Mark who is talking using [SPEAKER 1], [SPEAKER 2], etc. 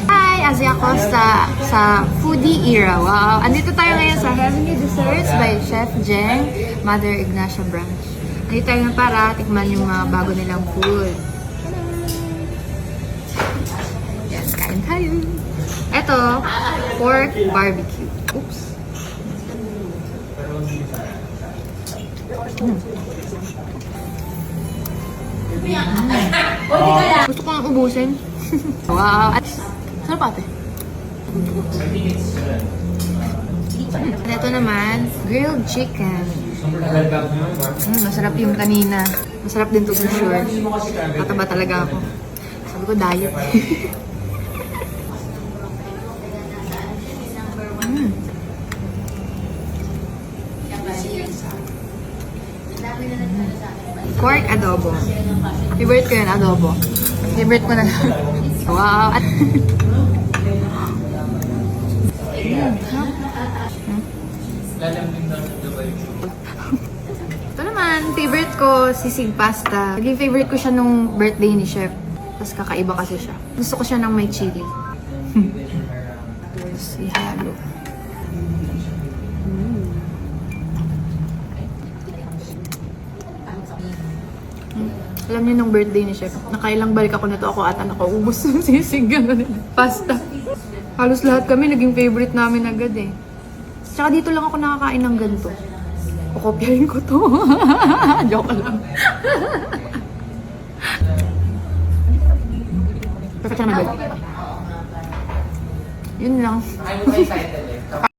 [SPEAKER 1] Hi! Azia Costa sa Foodie Era. Wow! Andito tayo ngayon sa Heavenly Desserts by Chef Jeng, Mother Ignacia Branch. Andito tayo na para tikman yung mga bago nilang food. Yes, kain tayo! Ito, pork barbecue. Oops! Gusto ko nang ubusin. Wow! At sarap ate. Ito naman, grilled chicken. Masarap yung kanina. Masarap din to for sure. Tataba talaga ako. Sabi ko diet. Pork adobo. Favorite ko yun, adobo. Favorite ko na lang. Wow! At ito naman, favorite ko, sisig pasta. Naging favorite ko siya nung birthday ni Chef. Tapos kakaiba kasi siya. Gusto ko siya ng may chili. Tapos ihalo. Alam niyo nung birthday ni Chef, nakailang balik ako nito, ako ata nakaubos ng sisig, gano'n. Pasta. Halos lahat kami, naging favorite namin agad eh. Tsaka dito lang ako nakakain ng ganito. Pakopyahin ko to. Joke lang. Perfect siya na birthday. Yun lang.